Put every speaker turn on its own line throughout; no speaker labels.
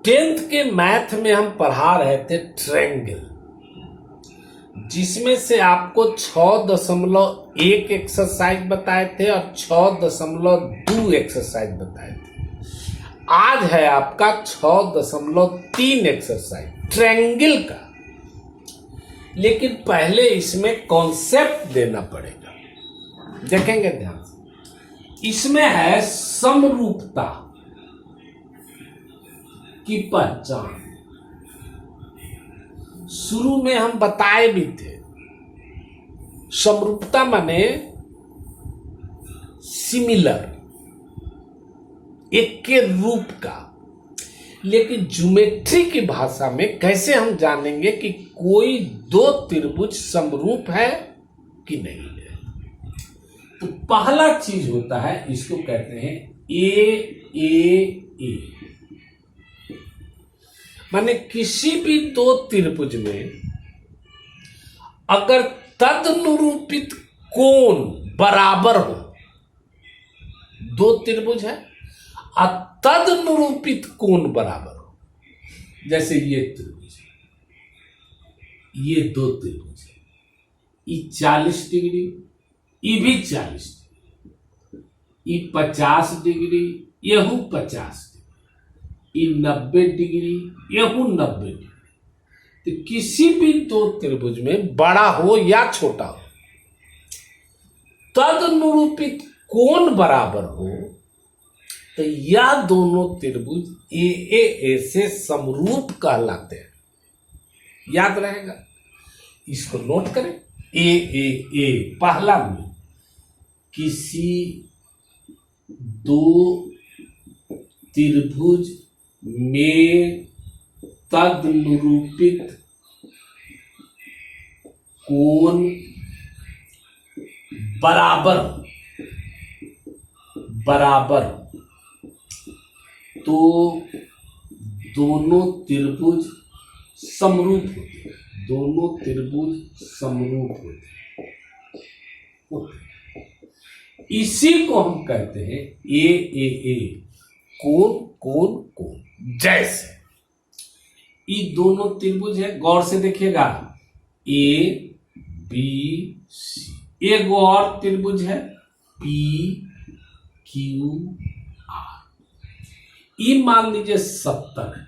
10th के math में हम पढ़ा रहे थे ट्रायंगल, जिसमें से आपको 6.1 एक्सरसाइज बताए थे और 6.2 एक्सरसाइज बताए थे। आज है आपका 6.3 एक्सरसाइज ट्रायंगल का, लेकिन पहले इसमें कॉन्सेप्ट देना पड़ेगा। देखेंगे ध्यान से, इसमें है समरूपता की पहचान। शुरू में हम बताए भी थे, समरूपता माने सिमिलर, एक के रूप का। लेकिन ज्योमेट्री की भाषा में कैसे हम जानेंगे कि कोई दो त्रिभुज समरूप है कि नहीं है? तो पहला चीज होता है, इसको कहते हैं ए माने किसी भी दो त्रिभुज में अगर तदनुरूपित कोण बराबर हो, दो त्रिभुज है और तदनुरूपित कोण बराबर हो, जैसे ये त्रिभुज है, ये दो त्रिभुज है, ये 40 डिग्री, ये भी 40 डिग्री, ये 50 डिग्री, यहू 50 डिग्री, ये 90 डिग्री, यहू 90 डिग्री। तो किसी भी दो त्रिभुज में बड़ा हो या छोटा हो, तदनुरूपित कोण बराबर हो, तो यह दोनों त्रिभुज ए से समरूप कहलाते हैं। याद रहेगा, इसको नोट करें। ए पहला में किसी दो त्रिभुज में तदनुरूपित कोण बराबर तो दोनों त्रिभुज समरूप होते हैं, दोनों त्रिभुज समरूप होते हैं। इसी को हम कहते हैं ए कोण। जैसे ये दोनों त्रिभुज है, गौर से देखिएगा, ए बी सी। एक और त्रिभुज है पी क्यू आर। ई मान लीजिए 70 है,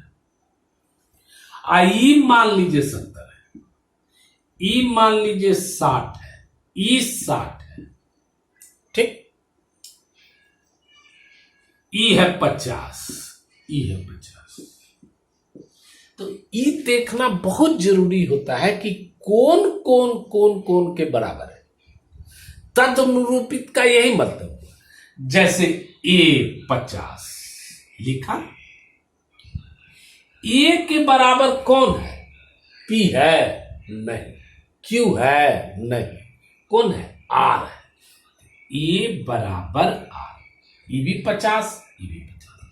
आई मान लीजिए 70 है, ई मान लीजिए 60 है, ई 60 है, ठीक। ई है 50, ई है 50। तो ई देखना बहुत जरूरी होता है कि कौन के बराबर है। तदनुरूपित का यही मतलब हुआ। जैसे ए 50 लिखा, ए के बराबर कौन है? पी है? नहीं। क्यू है? नहीं। कौन है? आर है। ए बराबर आर। ये भी 50, ये भी 50।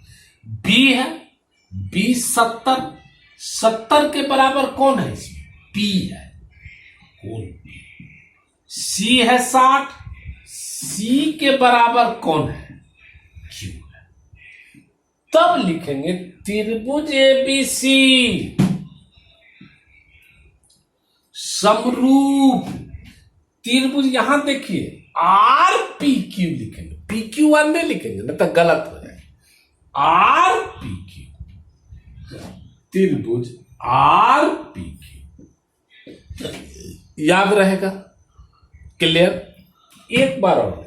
बी है, बी 70 के बराबर कौन है इसमें? पी है। कौन पी? सी है 60, सी के बराबर कौन है? क्यू है। तब लिखेंगे त्रिभुज एबीसी समरूप त्रिभुज। यहां देखिए आर पी क्यू लिखेंगे, पी क्यू आर नहीं लिखेंगे, नहीं तो गलत हो जाएगा। आर पी क्यू, त्रिभुज आर पी क्यू। याद रहेगा? क्लियर? एक बार और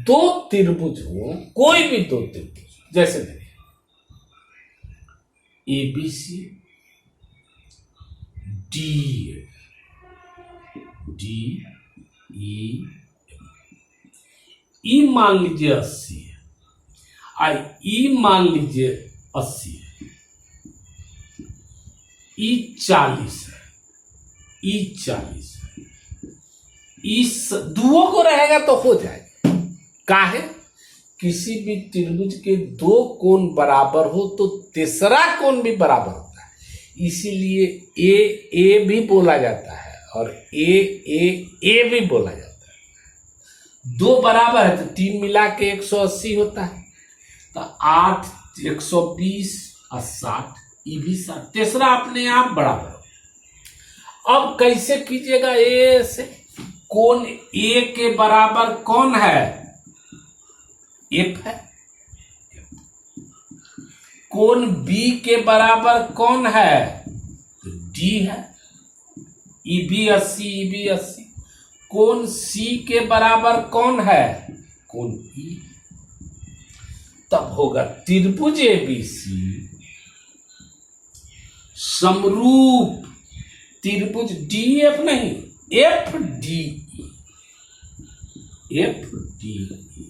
दो त्रिभुज हो, कोई भी दो त्रिभुज, जैसे देखिए एबीसी डी ई मान लीजिए 80 है, आई ई मान लीजिए 80 है, ई 40 है, ई 40 है, ई दुओं को रहेगा तो हो जाएगा। काहे? किसी भी त्रिभुज के दो कोण बराबर हो तो तीसरा कोण भी बराबर होता है, इसीलिए ए भी बोला जाता है और ए भी बोला जाता है। दो बराबर है तो 3 मिला के 180 होता है। तो 8 120 और 60, ये भी 60, तीसरा अपने आप बराबर हो। अब कैसे कीजिएगा? ए से कोण ए के बराबर कौन है? एफ है। कोण बी के बराबर कौन है? तो डी है। E B 80, E B 80। कोण सी के बराबर कौन है? कोण ई। तब होगा त्रिभुज एबीसी समरूप त्रिभुज डीएफ, नहीं F D E, F D E.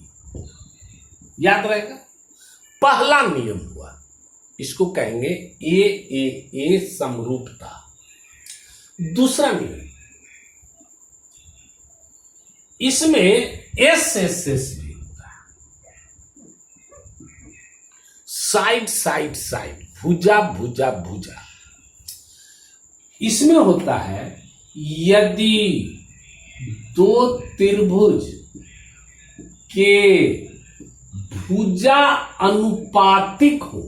याद रहेगा? पहला नियम हुआ, इसको कहेंगे ए समरूपता। दूसरा नियम, इसमें एस एस एस भी होता है, साइड साइड साइड, भुजा भुजा भुजा। इसमें होता है यदि दो त्रिभुज के भुजा अनुपातिक हो,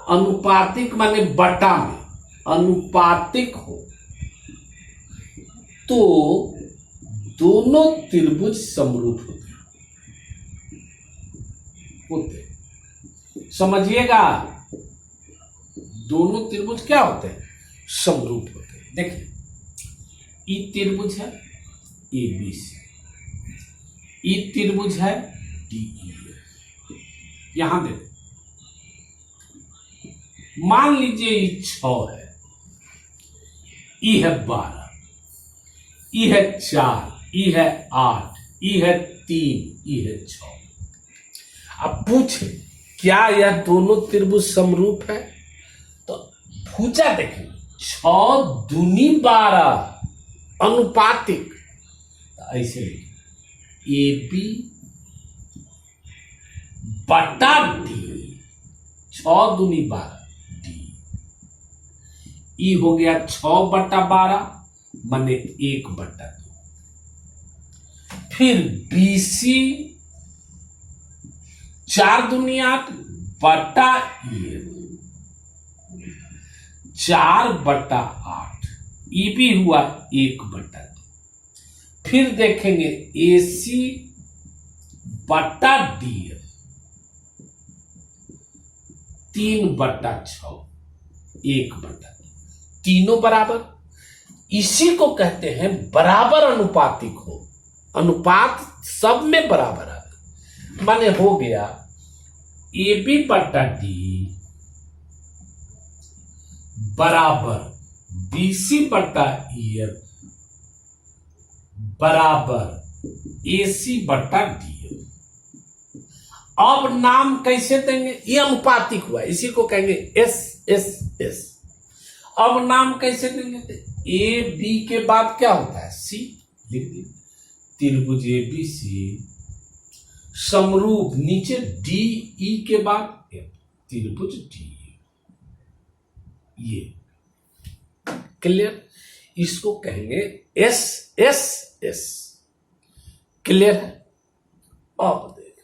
अनुपातिक माने बटा में अनुपातिक हो, तो दोनों त्रिभुज समरूप होते। समझिएगा, दोनों त्रिभुज क्या होते हैं? समरूप होते हैं। देखिए, ई त्रिभुज है ए बी सी, ई त्रिभुज है डी ई एफ। यहां देखो, मान लीजिए ई 6 है, ई है 12, ई है 4, ई है 8, ई है 3, ई है 6। अब पूछे क्या यह दोनों त्रिभुज समरूप है? तो भुजा देखें, 6 दूनी 12 अनुपातिक, तो ऐसे लिखें ए बी बटा डी, 6 दूनी 12 डी। ई हो गया 6 बटा 12 माने 1 बटा 2। फिर बीसी 4 दूनी 8 बटा 4 बटा 8, ई भी हुआ 1 बटा 2। फिर देखेंगे एसी बटा डीएफ 3 बटा 6, 1 बटा 2, तीनों बराबर। इसी को कहते हैं बराबर अनुपातिक हो, अनुपात सब में बराबर है। माने हो गया ए बी बटा डी बराबर बीसी बटा ईएफ बराबर एसी बटा डीएफ। अब नाम कैसे देंगे? ये अनुपातिक हुआ, इसी को कहेंगे एस एस एस। अब नाम कैसे देंगे? ए बी के बाद क्या होता है? सी लिख दिए, त्रिभुज ए बी सी समरूप, नीचे डी ई के बाद एफ, त्रिभुज डी। ये क्लियर? इसको कहेंगे एस एस एस। क्लियर है? अब देख,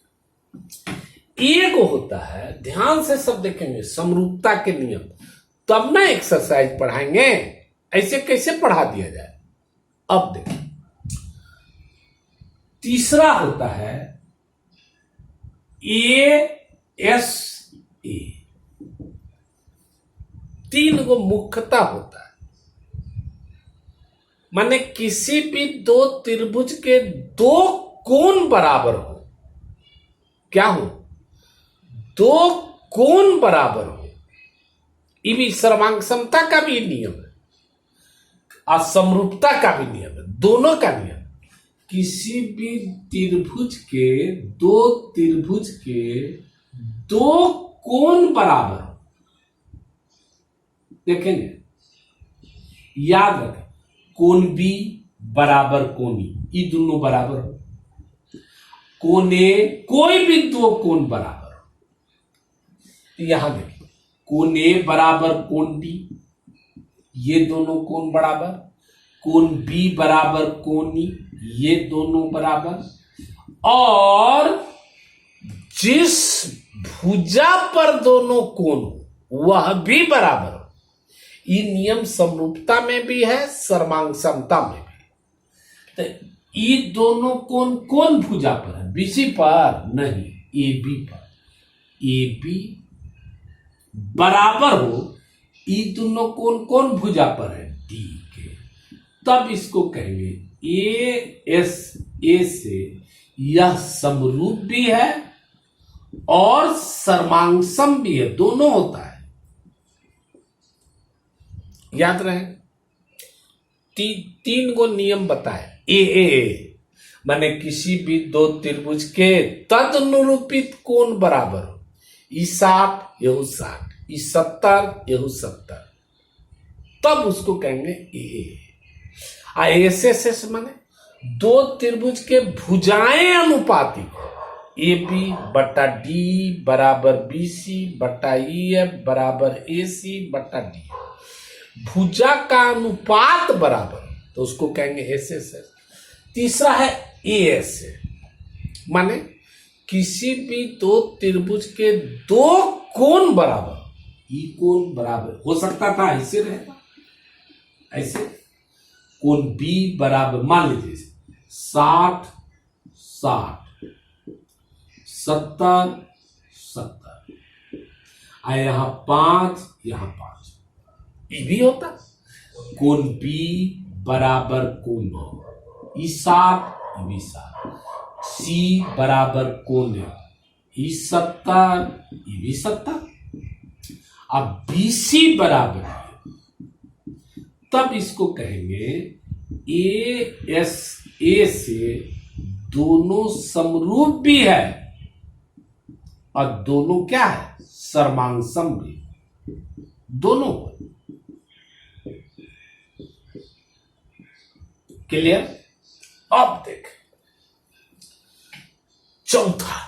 एक होता है, ध्यान से सब देखेंगे, समरूपता के नियम, तब ना एक्सरसाइज पढ़ाएंगे, ऐसे कैसे पढ़ा दिया जाए। अब देखिए, तीसरा होता है ए एस ए। 3 गो मुख्यता होता है, माने किसी भी दो त्रिभुज के 2 कोण बराबर हो। क्या हो? 2 कोण बराबर हो। ये भी सर्वांग समता का भी नियम है और समरूपता का भी नियम है, दोनों का नियम। किसी भी त्रिभुज के 2 कोण बराबर हो। देखेंगे, याद रखें, कोण बी बराबर कोण ई, ये दोनों बराबर हो। कोण ए, कोई भी 2 कोण बराबर हो। तो यहां देखिए, कोण ए बराबर कोण डी, ये दोनों कोण बराबर। कोण बी बराबर कोण ई, ये दोनों बराबर। और जिस भुजा पर दोनों कोण वह भी बराबर हो। ये नियम समरूपता में भी है, सर्वांग समता में भी। तो ये दोनों कोण कौन भुजा पर है? बीसी पर नहीं, ए बी पर। ए बी बराबर हो, ये दोनों कोण कौन भुजा पर है? डी के। तब इसको कहेंगे ए एस ए से यह समरूप भी है और सर्वांगसम भी है, दोनों होता है। याद रहे, तीन गो नियम बताए। ए माने किसी भी दो त्रिभुज के तदनुरूपित कोण बराबर हो। ई 60 यहू 60, ई 70 यहू 70, तब उसको कहेंगे ए। एस माने दो त्रिभुज के भुजाएं अनुपातिक हो। ए बी बटा डी बराबर बी सी बटा ई एफ बराबर ए सी बटा डी। भुजा का अनुपात बराबर, तो उसको कहेंगे एस एस एस। तीसरा है ए एस, माने किसी भी दो त्रिभुज के दो कोण बराबर। ई कोण बराबर हो सकता था ऐसे रहता, ऐसे कोण बी बराबर, मान लीजिए 60 60 70 70, यहां 5 यहां 5, ये भी होता। कोण बी बराबर कोण ई 60 ये भी 60, सी बराबर कोण ई 70 ये भी 70। अब बी सी बराबर है, तब इसको कहेंगे ए एस ए से दोनों समरूप भी है और दोनों क्या है? सर्वांगसम भी, दोनों। क्लियर? अब देख चौथा,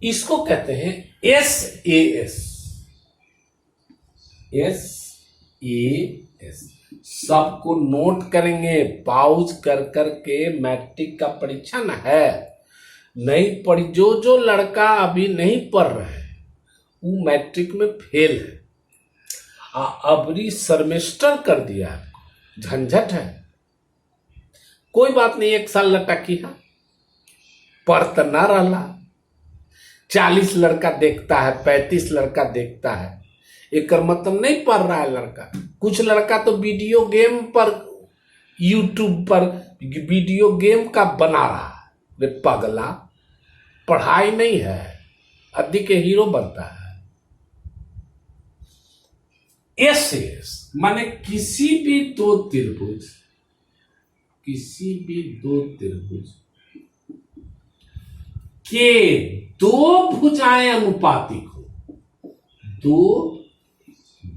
इसको कहते हैं S A S. S A S सबको नोट करेंगे, पाउज कर करके। मैट्रिक का परीक्षण है, नहीं पढ़ी, जो लड़का अभी नहीं पढ़ रहे हैं वो मैट्रिक में फेल है। अबरी सेमेस्टर कर दिया है, झंझट है। कोई बात नहीं, 1 साल लटकी है, पढ़ तो ना रहा। 40 लड़का देखता है, 35 लड़का देखता है, एक मतलब नहीं पढ़ रहा है लड़का। कुछ लड़का तो वीडियो गेम पर, यूट्यूब पर वीडियो गेम का बना रहा है। वे पगला, पढ़ाई नहीं है, अधिक के हीरो बनता है। एस माने किसी भी दो त्रिभुज, किसी भी दो त्रिभुज के दो भुजाएं अनुपातिक हो। दो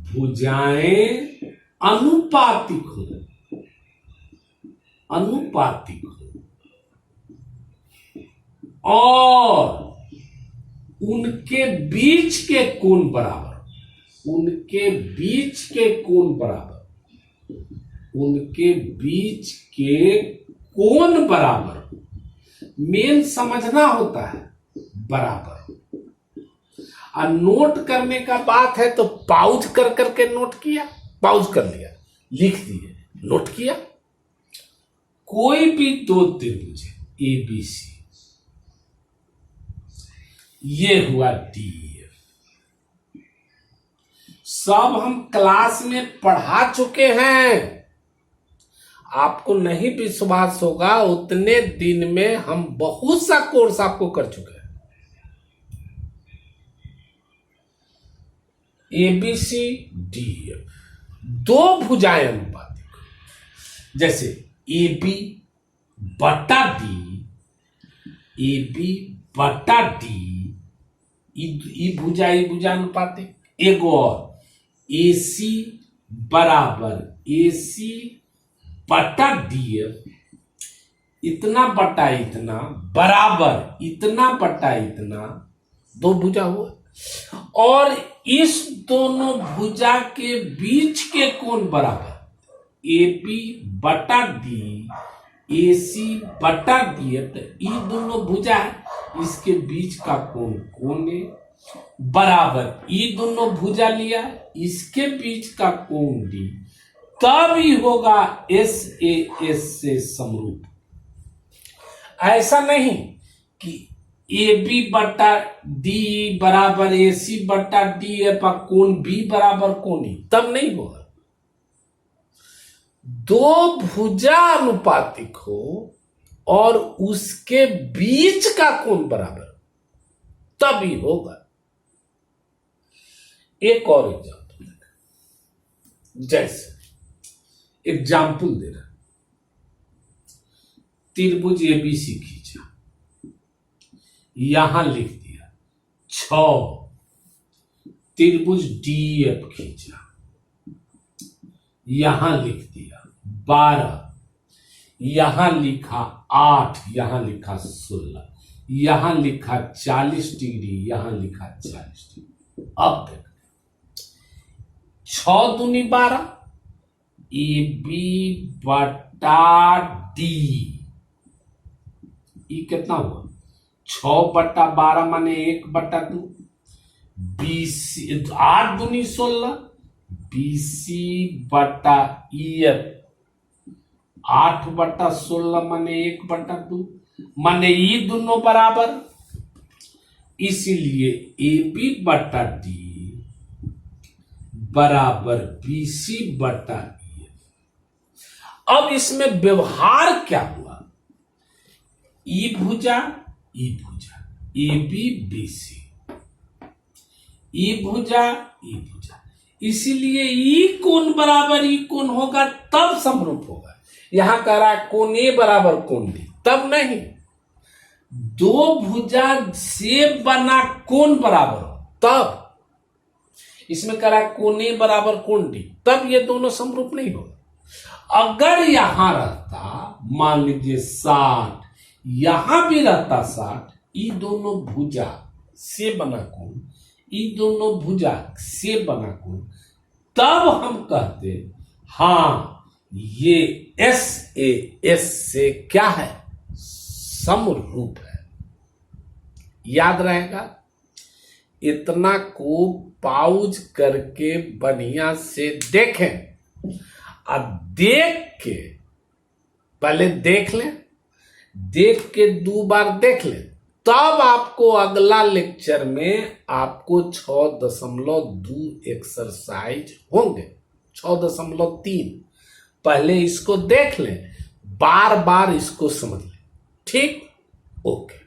भुजाएं अनुपातिक हो, अनुपातिक हो, और उनके बीच के कोण बराबर, उनके बीच के कोण बराबर, उनके बीच के कोण बराबर। मेन समझना होता है बराबर। और नोट करने का बात है तो पाउज कर करके नोट किया, पाउज कर लिया, लिख दिए, नोट किया। कोई भी दो त्रिभुज ए बी सी, ये हुआ डी एफ, सब हम क्लास में पढ़ा चुके हैं। आपको नहीं विश्वास होगा, उतने दिन में हम बहुत सा कोर्स आपको कर चुके हैं। A B C D F, दो भुजाएं अनुपातिक, जैसे ए बी बटा डी, ए बी बटा डी, ई भुजा अनुपातिक। एगो और ए सी बराबर ए सी बटा डी एफ, इतना बटा इतना बराबर इतना बटा इतना, दो भुजा हुआ। और इस दोनों भुजा के बीच के कोण बराबर, ए बी बटा डी, ए सी बटा डी एफ। ये दोनों भुजा है, इसके बीच का कोण कोण ए बराबर ई दोनों भुजा लिया, इसके बीच का कोण डी, तभी होगा एस ए एस से समरूप। ऐसा नहीं कि ए बी बट्टा डी बराबर ए सी बट्टा डी ए पर कोण बी बराबर कोण ई, तब नहीं होगा। दो भुजा अनुपातिक हो और उसके बीच का कोण बराबर तभी होगा। एक और एग्जाम्पल, जैसे एग्जाम्पल दे रहा, त्रिभुज एबीसी खींचा, यहां लिख दिया 6, त्रिभुज डीएफ खींचा, यहां लिख दिया 12, यहां लिखा 8, यहां लिखा 16, यहां लिखा 40 डिग्री, यहां लिखा 40 डिग्री। अब देख 6 दूनी 12, ए बी बटा डी, ई कितना हुआ 6 बटा 12 माने 1 बटा 2, बीसी 8 दूनी 16, बीसी बटा ई एफ 8 बटा 16 माने 1 बटा 2, माने ई दोनों बराबर, इसीलिए ए बी बटा डी बराबर बीसी बटा ई एफ। अब इसमें व्यवहार क्या हुआ, ई भुजा ई भुजा, ए बी बी सी, ई भुजा ई भुजा, इसीलिए ई कोण बराबर ई कोण होगा तब समरूप होगा। यहां कह रहा है कोण ए बराबर कोण डी, तब नहीं। दो भुजा से बना कोण बराबर हो तब, इसमें कह रहा है कोण ए बराबर कोण डी, तब ये दोनों समरूप नहीं होगा। अगर यहां रहता मान लीजिए 60, यहां भी रहता 60, ई दोनों भुजा से बना कोण, ई दोनों भुजा से बना कोण, तब हम कहते हां ये एस ए एस से क्या है, समरूप है। याद रहेगा, इतना को पाउज करके बढ़िया से देखें, अब देख के पहले देख लें, देख के 2 बार देख लें, तब आपको अगला लेक्चर में आपको 6.2 एक्सरसाइज होंगे, 6.3। पहले इसको देख लें, बार बार इसको समझ लें, ठीक, ओके।